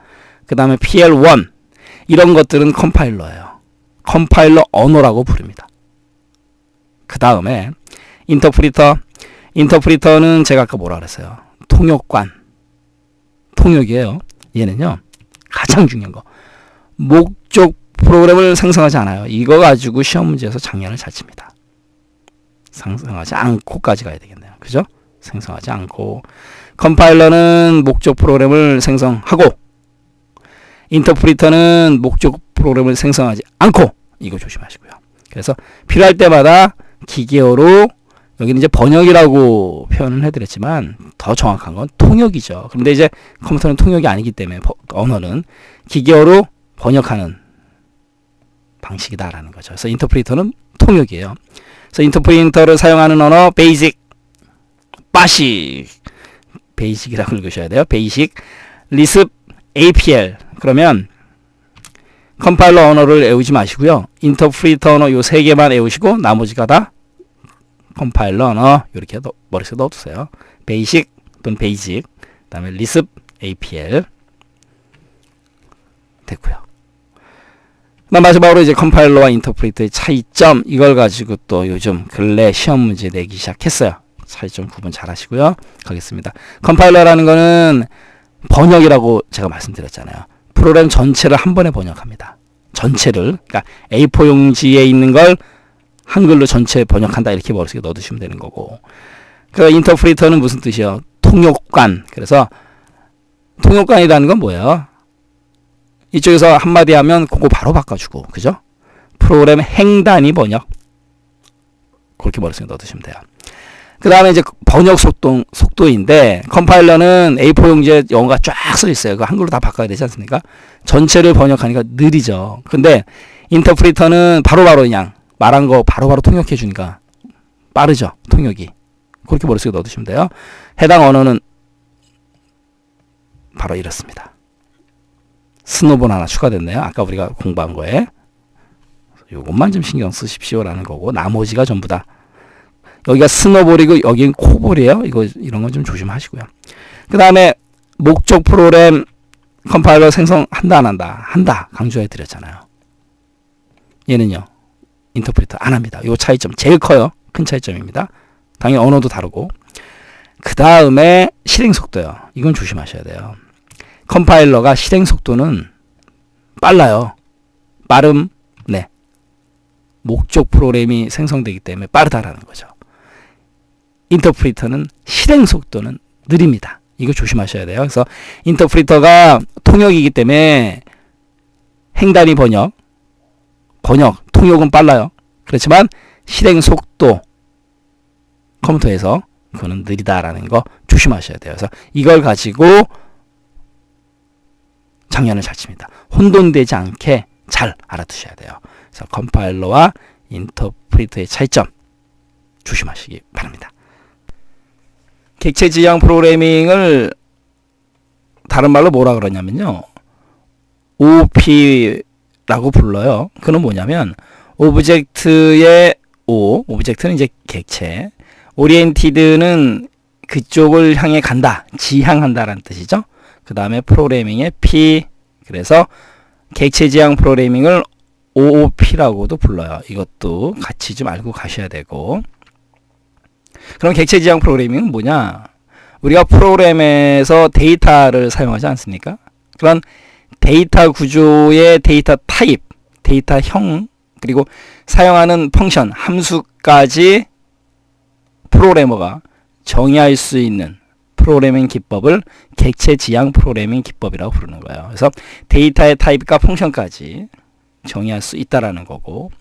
그 다음에 PL1, 이런 것들은 컴파일러예요. 컴파일러 언어라고 부릅니다. 그 다음에 인터프리터는 제가 아까 뭐라 그랬어요? 통역이에요. 얘는요, 가장 중요한 거, 목적 프로그램을 생성하지 않아요. 이거 가지고 시험 문제에서 장난을 잘 칩니다. 생성하지 않고까지 가야 되겠네요. 그죠? 생성하지 않고. 컴파일러는 목적 프로그램을 생성하고, 인터프리터는 목적 프로그램을 생성하지 않고. 이거 조심하시고요. 그래서 필요할 때마다 기계어로, 여기는 이제 번역이라고 표현을 해드렸지만 더 정확한 건 통역이죠. 그런데 이제 컴퓨터는 통역이 아니기 때문에 언어는 기계어로 번역하는 방식이다라는 거죠. 그래서 인터프리터는 통역이에요. 그래서 인터프리터를 사용하는 언어 베이직이라고 읽으셔야 돼요. 베이직, 리습, APL. 그러면 컴파일러 언어를 외우지 마시고요. 인터프리터 언어 요 세 개만 외우시고 나머지가 다 컴파일러 언어, 이렇게 머릿속에 넣어두세요. 베이직 또는 베이직, 그 다음에 리습, APL. 됐고요. 마지막으로 이제 컴파일러와 인터프리터의 차이점, 이걸 가지고 또 요즘 근래 시험 문제 내기 시작했어요. 차이점 구분 잘 하시고요. 가겠습니다. 컴파일러라는 거는 번역이라고 제가 말씀드렸잖아요. 프로그램 전체를 한 번에 번역합니다. 전체를, 그러니까 A4 용지에 있는 걸 한글로 전체 번역한다, 이렇게 머릿속에 넣어두시면 되는 거고. 그 인터프리터는 무슨 뜻이요? 통역관. 그래서 통역관이라는 건 뭐예요? 이쪽에서 한마디 하면 그거 바로 바꿔주고, 그죠? 프로그램 행단위 번역. 그렇게 머릿속에 넣어두시면 돼요. 그 다음에 이제 번역 속도인데, 컴파일러는 A4 용지에 영어가 쫙 써 있어요. 그 한글로 다 바꿔야 되지 않습니까? 전체를 번역하니까 느리죠. 근데 인터프리터는 바로바로 그냥 말한 거 바로바로 통역해 주니까 빠르죠. 통역이. 그렇게 머릿속에 넣어두시면 돼요. 해당 언어는 바로 이렇습니다. 스노본 하나 추가됐네요. 아까 우리가 공부한 거에. 요것만 좀 신경 쓰십시오라는 거고, 나머지가 전부 다. 여기가 스노볼이고 여기는 코볼이에요. 이런 건 좀 조심하시고요. 그 다음에 목적 프로그램 컴파일러 생성한다 안 한다? 한다. 강조해 드렸잖아요. 얘는요. 인터프리터 안 합니다. 요 차이점 제일 커요. 큰 차이점입니다. 당연히 언어도 다르고. 그 다음에 실행 속도요. 이건 조심하셔야 돼요. 컴파일러가 실행 속도는 빨라요. 빠름, 네. 목적 프로그램이 생성되기 때문에 빠르다라는 거죠. 인터프리터는 실행 속도는 느립니다. 이거 조심하셔야 돼요. 그래서 인터프리터가 통역이기 때문에 행단위 번역, 통역은 빨라요. 그렇지만 실행 속도, 컴퓨터에서 그거는 느리다라는 거 조심하셔야 돼요. 그래서 이걸 가지고 장난을 잘 칩니다. 혼돈되지 않게 잘 알아두셔야 돼요. 그래서 컴파일러와 인터프리터의 차이점 조심하시기 바랍니다. 객체 지향 프로그래밍을 다른 말로 뭐라 그러냐면요. OOP라고 불러요. 그건 뭐냐면 오브젝트의 오브젝트는 이제 객체, 오리엔티드는 그쪽을 향해 간다, 지향한다라는 뜻이죠. 그 다음에 프로그래밍의 P, 그래서 객체 지향 프로그래밍을 OOP라고도 불러요. 이것도 같이 좀 알고 가셔야 되고. 그럼 객체 지향 프로그래밍은 뭐냐? 우리가 프로그램에서 데이터를 사용하지 않습니까? 그런 데이터 구조의 데이터 타입, 데이터형, 그리고 사용하는 펑션, 함수까지 프로그래머가 정의할 수 있는 프로그래밍 기법을 객체 지향 프로그래밍 기법이라고 부르는 거예요. 그래서 데이터의 타입과 펑션까지 정의할 수 있다라는 거고,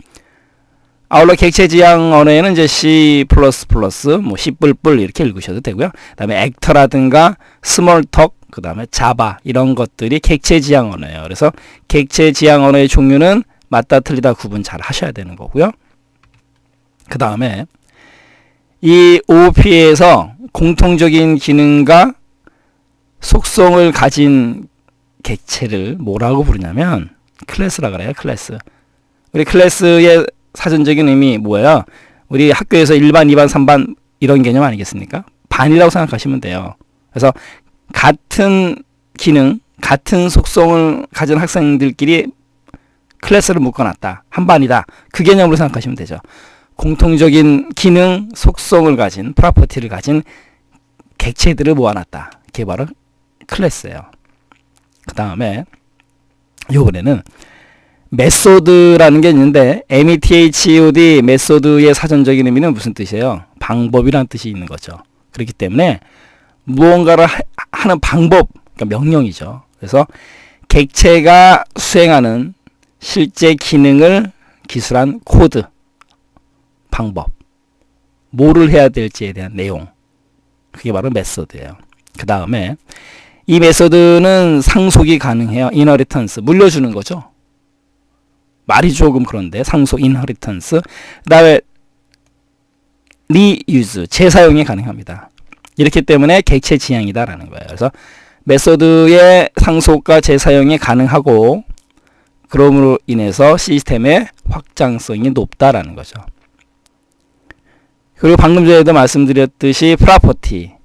아울러 객체 지향 언어에는 이제 C++, 뭐 C++ 이렇게 읽으셔도 되고요. 그다음에 액터라든가 스몰톡, 그다음에 자바 이런 것들이 객체 지향 언어예요. 그래서 객체 지향 언어의 종류는 맞다 틀리다 구분 잘 하셔야 되는 거고요. 그다음에 이 OOP에서 공통적인 기능과 속성을 가진 객체를 뭐라고 부르냐면 클래스라 그래요. 클래스. 우리 클래스의 사전적인 의미 뭐예요? 우리 학교에서 1반, 2반, 3반 이런 개념 아니겠습니까? 반이라고 생각하시면 돼요. 그래서 같은 기능, 같은 속성을 가진 학생들끼리 클래스를 묶어놨다. 한 반이다. 그 개념으로 생각하시면 되죠. 공통적인 기능, 속성을 가진, 프로퍼티를 가진 객체들을 모아놨다. 그게 바로 클래스예요. 그 다음에 이번에는 메소드라는 게 있는데 METHOD 메소드의 사전적인 의미는 무슨 뜻이에요? 방법이라는 뜻이 있는 거죠. 그렇기 때문에 무언가를 하는 방법, 그러니까 명령이죠. 그래서 객체가 수행하는 실제 기능을 기술한 코드, 방법, 뭐를 해야 될지에 대한 내용, 그게 바로 메소드예요. 그 다음에 이 메소드는 상속이 가능해요. 인허리턴스, 물려주는 거죠. 말이 조금 그런데 상속, 인허리턴스, 그 다음에 리유즈, 재사용이 가능합니다. 이렇기 때문에 객체 지향이다라는 거예요. 그래서 메소드의 상속과 재사용이 가능하고 그럼으로 인해서 시스템의 확장성이 높다라는 거죠. 그리고 방금 전에도 말씀드렸듯이 프로퍼티,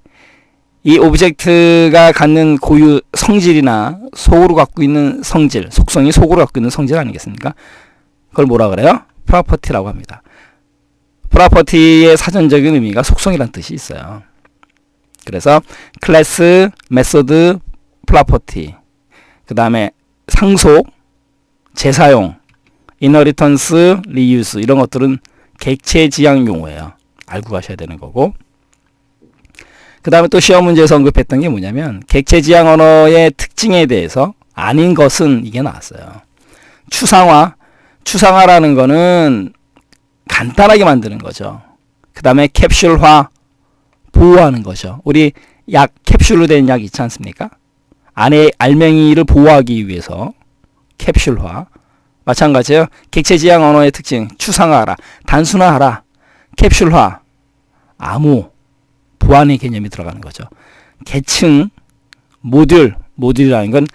이 오브젝트가 갖는 고유 성질이나 속으로 갖고 있는 성질, 속성이 속으로 갖고 있는 성질 아니겠습니까? 그걸 뭐라 그래요? 프로퍼티라고 합니다. 프로퍼티의 사전적인 의미가 속성이라는 뜻이 있어요. 그래서 클래스, 메소드, 프로퍼티, 그 다음에 상속, 재사용, 인허리턴스, 리유스 이런 것들은 객체 지향 용어예요. 알고 가셔야 되는 거고, 그 다음에 또 시험 문제에서 언급했던 게 뭐냐면 객체 지향 언어의 특징에 대해서 아닌 것은 이게 나왔어요. 추상화라는 거는 간단하게 만드는 거죠. 그 다음에 캡슐화, 보호하는 거죠. 우리 약 캡슐로 된 약 있지 않습니까? 안에 알맹이를 보호하기 위해서 캡슐화. 마찬가지예요. 객체지향 언어의 특징, 추상화하라, 단순화하라, 캡슐화, 암호, 보안의 개념이 들어가는 거죠. 계층, 모듈이라는 건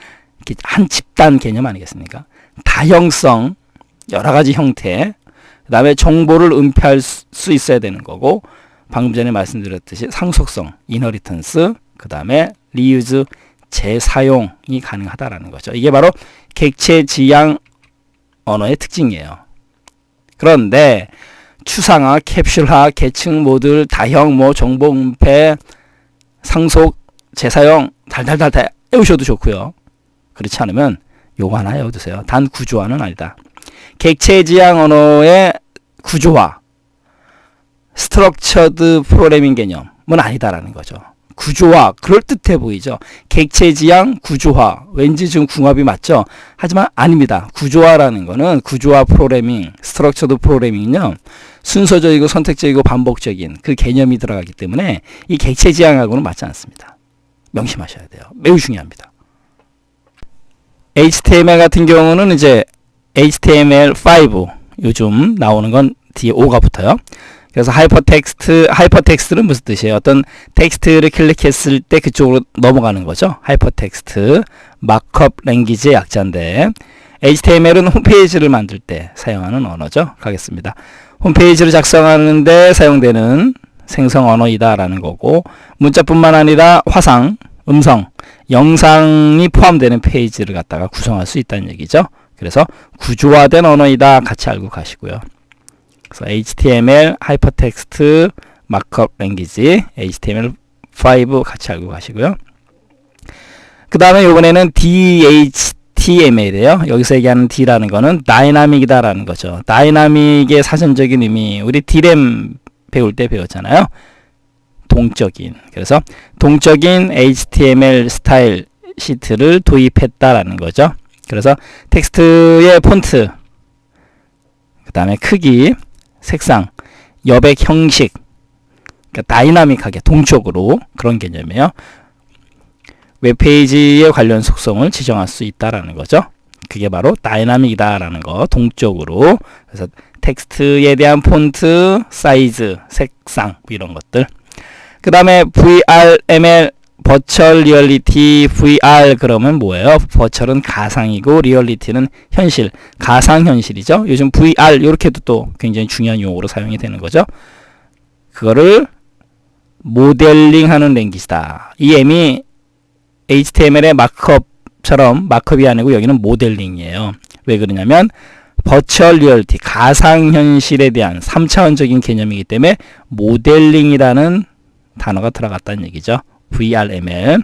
한 집단 개념 아니겠습니까? 다형성, 여러 가지 형태, 그 다음에 정보를 은폐할 수 있어야 되는 거고, 방금 전에 말씀드렸듯이 상속성, 이너리턴스, 그 다음에 리유즈, 재사용이 가능하다라는 거죠. 이게 바로 객체지향 언어의 특징이에요. 그런데 추상화, 캡슐화, 계층, 모듈, 다형, 정보 은폐, 상속, 재사용 달달달 외우셔도 좋고요. 그렇지 않으면 요거 하나 외워두세요. 단 구조화는 아니다. 객체지향 언어의 구조화, 스트럭처드 프로그래밍 개념은 아니다라는 거죠. 구조화, 그럴듯해 보이죠. 객체지향 구조화, 왠지 좀 궁합이 맞죠. 하지만 아닙니다. 구조화라는 거는 구조화 프로그래밍, 스트럭처드 프로그래밍은요, 순서적이고 선택적이고 반복적인 그 개념이 들어가기 때문에 이 객체지향하고는 맞지 않습니다. 명심하셔야 돼요. 매우 중요합니다. HTML 같은 경우는 이제 HTML5 요즘 나오는 건 뒤에 5가 붙어요. 그래서 하이퍼텍스트는 무슨 뜻이에요? 어떤 텍스트를 클릭했을 때 그쪽으로 넘어가는 거죠. 하이퍼텍스트, 마크업 랭귀지의 약자인데, HTML은 홈페이지를 만들 때 사용하는 언어죠. 가겠습니다. 홈페이지를 작성하는데 사용되는 생성 언어이다라는 거고, 문자뿐만 아니라 화상, 음성, 영상이 포함되는 페이지를 갖다가 구성할 수 있다는 얘기죠. 그래서 구조화된 언어이다 같이 알고 가시고요. 그래서 HTML, 하이퍼텍스트, 마크업 랭귀지, HTML5 같이 알고 가시고요. 그 다음에 이번에는 DHTML이에요. 여기서 얘기하는 D라는 거는 다이나믹이다라는 거죠. 다이나믹의 사전적인 의미, 우리 D램 배울 때 배웠잖아요. 동적인. 그래서 동적인 HTML 스타일 시트를 도입했다라는 거죠. 그래서 텍스트의 폰트, 그 다음에 크기, 색상, 여백 형식, 그러니까 다이나믹하게 동적으로 그런 개념이에요. 웹페이지에 관련 속성을 지정할 수 있다라는 거죠. 그게 바로 다이나믹이다라는 거, 동적으로. 그래서 텍스트에 대한 폰트, 사이즈, 색상 이런 것들. 그 다음에 VRML, 버추얼 리얼리티, VR 그러면 뭐예요? 버추얼은 가상이고 리얼리티는 현실, 가상현실이죠. 요즘 VR 이렇게도 또 굉장히 중요한 용어로 사용이 되는 거죠. 그거를 모델링하는 랭귀지다. 이 M이 HTML의 마크업처럼 마크업이 아니고 여기는 모델링이에요. 왜 그러냐면 버추얼 리얼리티, 가상현실에 대한 3차원적인 개념이기 때문에 모델링이라는 단어가 들어갔다는 얘기죠. VRML.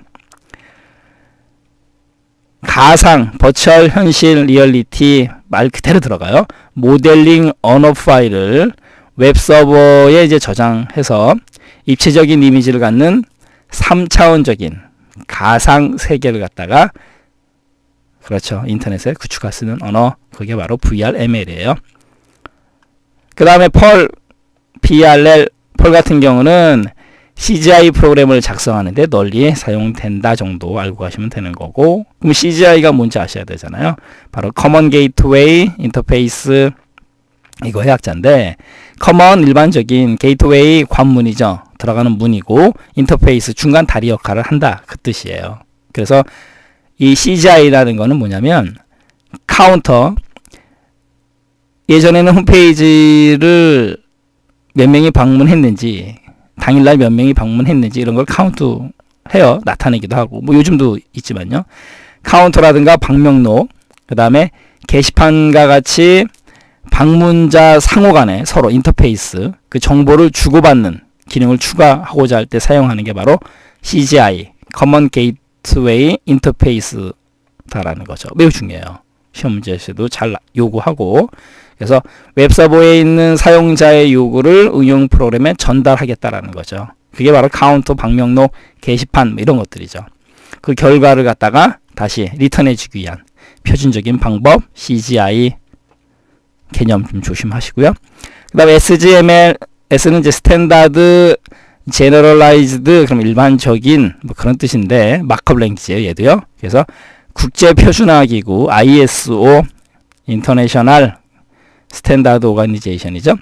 가상, 버추얼 현실, 리얼리티 말 그대로 들어가요. 모델링 언어 파일을 웹 서버에 이제 저장해서 입체적인 이미지를 갖는 3차원적인 가상 세계를 갖다가 그렇죠. 인터넷에 구축할 수 있는 언어, 그게 바로 VRML이에요. 그 다음에 펄, PRL, 펄 같은 경우는 CGI 프로그램을 작성하는데 널리 사용된다 정도 알고 가시면 되는 거고, 그럼 CGI가 뭔지 아셔야 되잖아요. 바로 Common Gateway Interface, 이거의 약자인데, Common 일반적인 Gateway 관문이죠. 들어가는 문이고, 인터페이스 중간 다리 역할을 한다 그 뜻이에요. 그래서 이 CGI라는 거는 뭐냐면 카운터, 예전에는 홈페이지를 몇 명이 방문했는지, 당일날 몇 명이 방문했는지 이런 걸 카운트해요. 나타내기도 하고, 뭐 요즘도 있지만요. 카운터라든가 방명록, 그 다음에 게시판과 같이 방문자 상호 간에 서로 인터페이스, 그 정보를 주고받는 기능을 추가하고자 할 때 사용하는 게 바로 CGI, Common Gateway Interface다라는 거죠. 매우 중요해요. 시험 문제에서도 잘 요구하고, 그래서 웹서버에 있는 사용자의 요구를 응용 프로그램에 전달하겠다라는 거죠. 그게 바로 카운터, 방명록, 게시판 뭐 이런 것들이죠. 그 결과를 갖다가 다시 리턴해주기 위한 표준적인 방법, CGI 개념 좀 조심하시고요. 그 다음에 SGML, S는 이제 스탠다드 generalized 그럼 일반적인 뭐 그런 뜻인데 마크업 랭귀지예요. 얘도요. 그래서 국제 표준화 기구 ISO 인터내셔널 스탠다드 오가니제이션이죠.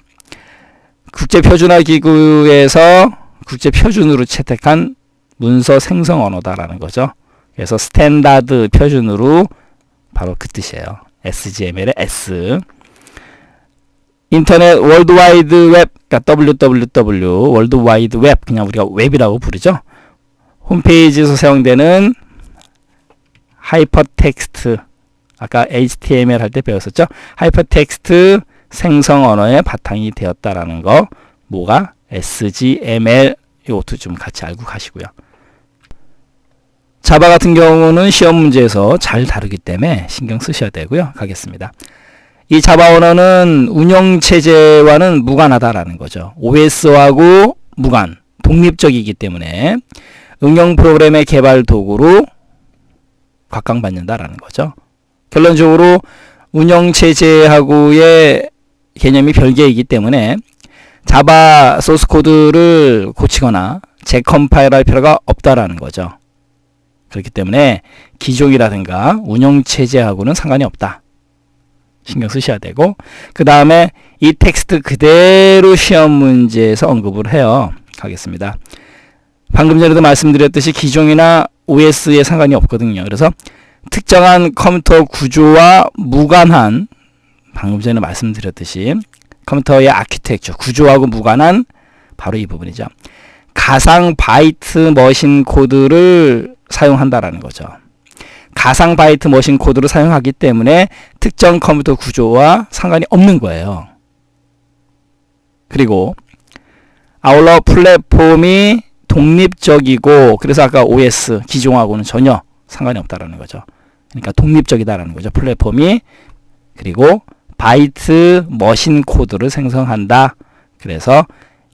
국제 표준화 기구에서 국제 표준으로 채택한 문서 생성 언어다라는 거죠. 그래서 스탠다드 표준으로 바로 그 뜻이에요. SGML의 S. 인터넷 월드와이드 웹, 그러니까 WWW 월드와이드 웹, 그냥 우리가 웹이라고 부르죠. 홈페이지에서 사용되는 하이퍼텍스트, 아까 HTML 할 때 배웠었죠. 하이퍼텍스트 생성 언어의 바탕이 되었다라는 거. 뭐가? SGML. 이것도 좀 같이 알고 가시고요. 자바 같은 경우는 시험 문제에서 잘 다루기 때문에 신경 쓰셔야 되고요. 가겠습니다. 이 자바 언어는 운영체제와는 무관하다라는 거죠. OS하고 무관, 독립적이기 때문에 응용 프로그램의 개발 도구로 각광받는다라는 거죠. 결론적으로 운영체제하고의 개념이 별개이기 때문에 자바 소스 코드를 고치거나 재컴파일할 필요가 없다라는 거죠. 그렇기 때문에 기종이라든가 운영체제하고는 상관이 없다. 신경 쓰셔야 되고, 그 다음에 이 텍스트 그대로 시험 문제에서 언급을 해요. 가겠습니다. 방금 전에도 말씀드렸듯이 기종이나 OS에 상관이 없거든요. 그래서 특정한 컴퓨터 구조와 무관한, 방금 전에 말씀드렸듯이 컴퓨터의 아키텍처, 구조하고 무관한 바로 이 부분이죠. 가상 바이트 머신 코드를 사용한다라는 거죠. 가상 바이트 머신 코드를 사용하기 때문에 특정 컴퓨터 구조와 상관이 없는 거예요. 그리고 아울러 플랫폼이 독립적이고, 그래서 아까 OS 기종하고는 전혀 상관이 없다라는 거죠. 그러니까 독립적이다라는 거죠. 플랫폼이. 그리고 바이트 머신 코드를 생성한다. 그래서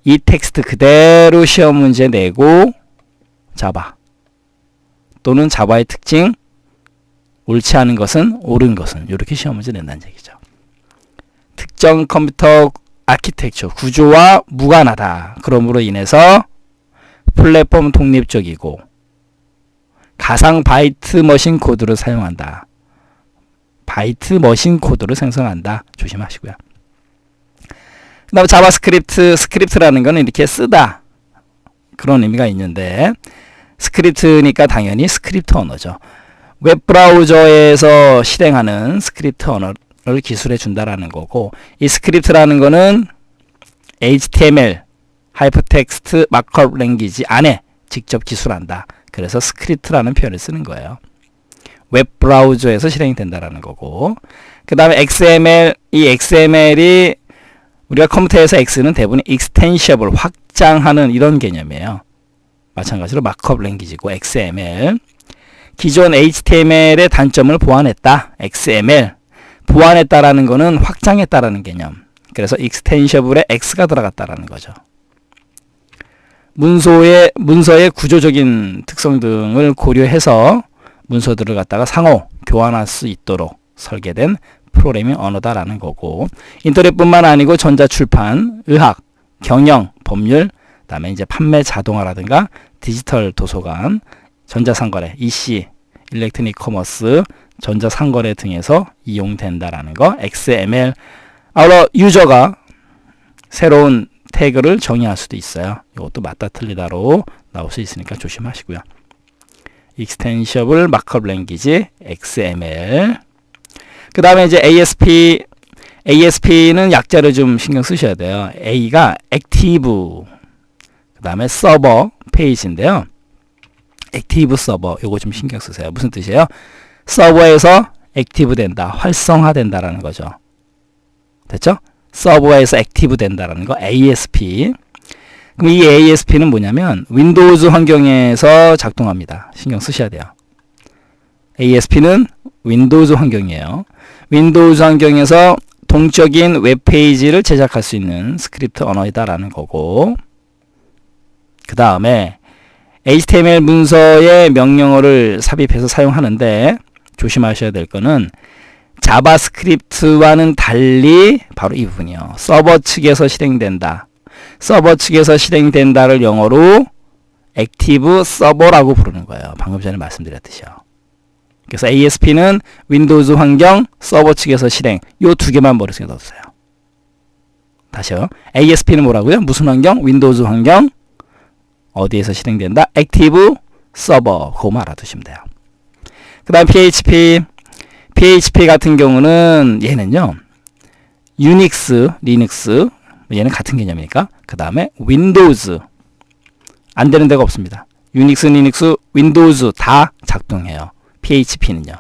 이 텍스트 그대로 시험 문제 내고 자바 또는 자바의 특징, 옳지 않은 것은 옳은 것은, 이렇게 시험 문제 낸다는 얘기죠. 특정 컴퓨터 아키텍처 구조와 무관하다. 그러므로 인해서 플랫폼 독립적이고 가상 바이트 머신 코드를 사용한다. 바이트 머신 코드를 생성한다. 조심하시고요. 그 다음에 자바스크립트, 스크립트라는 거는 이렇게 쓰다, 그런 의미가 있는데, 스크립트니까 당연히 스크립트 언어죠. 웹브라우저에서 실행하는 스크립트 언어를 기술해 준다라는 거고, 이 스크립트라는 거는 HTML, 하이퍼텍스트 마크업 랭귀지 안에 직접 기술한다. 그래서 스크립트라는 표현을 쓰는 거예요. 웹브라우저에서 실행이 된다라는 거고, 그 다음에 XML, 이 XML이 우리가 컴퓨터에서 X는 대부분 익스텐셔블, 확장하는 이런 개념이에요. 마찬가지로 마크업 랭귀지고 XML. 기존 HTML의 단점을 보완했다. XML. 보완했다라는 거는 확장했다라는 개념. 그래서 익스텐셔블에 X가 들어갔다라는 거죠. 문서의 구조적인 특성 등을 고려해서 문서들을 갖다가 상호 교환할 수 있도록 설계된 프로그래밍 언어다라는 거고, 인터넷뿐만 아니고 전자출판, 의학, 경영, 법률, 그다음에 이제 판매 자동화라든가 디지털 도서관, 전자상거래, EC, 일렉트로닉 커머스, 전자상거래 등에서 이용된다라는 거. XML. 아울러 유저가 새로운 태그를 정의할 수도 있어요. 이것도 맞다 틀리다로 나올 수 있으니까 조심하시고요. 익스텐셔블 마크업 랭귀지 XML. 그 다음에 이제 ASP는 약자를 좀 신경 쓰셔야 돼요. A가 액티브, 그 다음에 서버 페이지인데요. 액티브 서버, 요거 좀 신경 쓰세요. 무슨 뜻이에요? 서버에서 액티브 된다, 활성화 된다라는 거죠. 됐죠? 서버에서 액티브 된다라는 거, ASP. 그럼 이 ASP는 뭐냐면 윈도우즈 환경에서 작동합니다. 신경 쓰셔야 돼요. ASP는 윈도우즈 환경이에요. 윈도우즈 환경에서 동적인 웹페이지를 제작할 수 있는 스크립트 언어이다라는 거고, 그 다음에 HTML 문서의 명령어를 삽입해서 사용하는데 조심하셔야 될 거는 자바스크립트와는 달리 바로 이 부분이요. 서버 측에서 실행된다. 서버 측에서 실행된다를 영어로 액티브 서버라고 부르는 거예요. 방금 전에 말씀드렸듯이요. 그래서 ASP는 윈도우즈 환경, 서버 측에서 실행, 요 두 개만 머릿속에 넣어주세요. 다시요. ASP는 뭐라고요? 무슨 환경? 윈도우즈 환경, 어디에서 실행된다? 액티브 서버, 그거만 알아두시면 돼요. 그 다음 PHP 같은 경우는 얘는요, 유닉스, 리눅스, 얘는 같은 개념이니까. 그 다음에 윈도우즈, 안 되는 데가 없습니다. 유닉스, 리눅스, 윈도우즈 다 작동해요. PHP는요.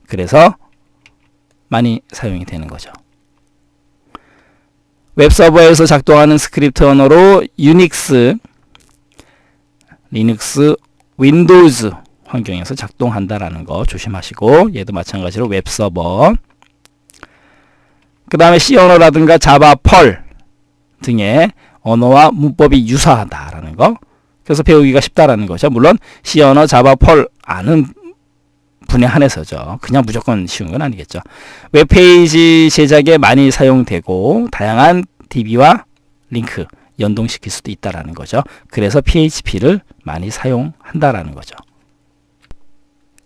그래서 많이 사용이 되는 거죠. 웹서버에서 작동하는 스크립트 언어로 유닉스, 리눅스, 윈도우즈 환경에서 작동한다라는 거 조심하시고, 얘도 마찬가지로 웹서버, 그 다음에 C 언어라든가 자바, 펄 등의 언어와 문법이 유사하다라는 거. 그래서 배우기가 쉽다라는 거죠. 물론 C 언어, 자바, 펄 아는 분에 한해서죠. 그냥 무조건 쉬운 건 아니겠죠. 웹페이지 제작에 많이 사용되고 다양한 DB와 링크 연동시킬 수도 있다라는 거죠. 그래서 PHP를 많이 사용한다라는 거죠.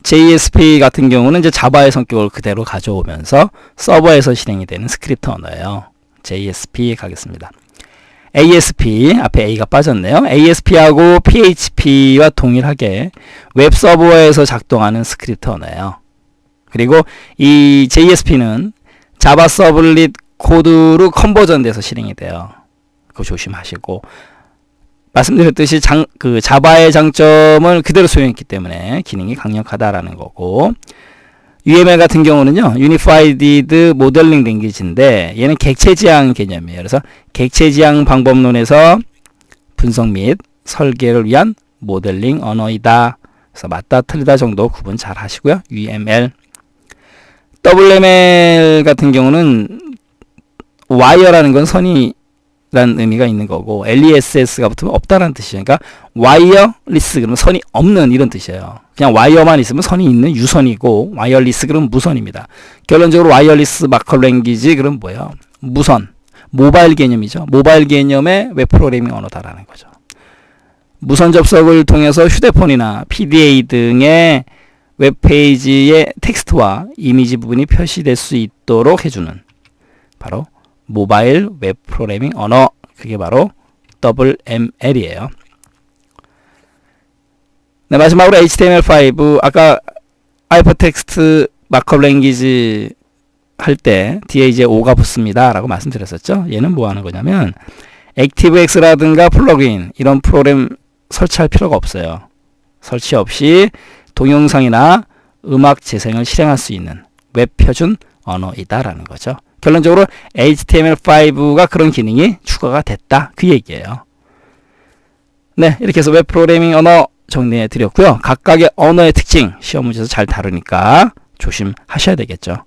JSP 같은 경우는 이제 자바의 성격을 그대로 가져오면서 서버에서 실행이 되는 스크립트 언어예요. JSP 가겠습니다. ASP, 앞에 A가 빠졌네요. ASP하고 PHP와 동일하게 웹서버에서 작동하는 스크립트 언어예요. 그리고 이 JSP는 자바 서블릿 코드로 컨버전 돼서 실행이 돼요. 그거 조심하시고, 말씀드렸듯이 자바의 장점을 그대로 소용했기 때문에 기능이 강력하다라는 거고, UML 같은 경우는요, 유니파이드 모델링 랭귀지인데 얘는 객체 지향 개념이에요. 그래서 객체 지향 방법론에서 분석 및 설계를 위한 모델링 언어이다. 그래서 맞다 틀리다 정도 구분 잘 하시고요. UML, WML 같은 경우는 와이어라는 건 선이 라는 의미가 있는 거고, LESS가 붙으면 없다라는 뜻이에요. 그러니까 와이어리스 그러면 선이 없는 이런 뜻이에요. 그냥 와이어만 있으면 선이 있는 유선이고, 와이어리스 그러면 무선입니다. 결론적으로 와이어리스 마크업 랭귀지 그럼 뭐예요? 무선, 모바일 개념이죠. 모바일 개념의 웹 프로그래밍 언어다라는 거죠. 무선 접속을 통해서 휴대폰이나 PDA 등의 웹페이지의 텍스트와 이미지 부분이 표시될 수 있도록 해주는 바로 모바일 웹 프로그래밍 언어, 그게 바로 WML이에요. 네, 마지막으로 HTML5, 아까 하이퍼텍스트 마크업 랭귀지 할 때 뒤에 이제 5가 붙습니다 라고 말씀드렸었죠. 얘는 뭐 하는 거냐면 액티브엑스라든가 플러그인 이런 프로그램 설치할 필요가 없어요. 설치 없이 동영상이나 음악 재생을 실행할 수 있는 웹 표준 언어이다라는 거죠. 결론적으로 HTML5가 그런 기능이 추가가 됐다, 그 얘기예요. 네, 이렇게 해서 웹 프로그래밍 언어 정리해 드렸고요. 각각의 언어의 특징 시험 문제에서 잘 다루니까 조심하셔야 되겠죠.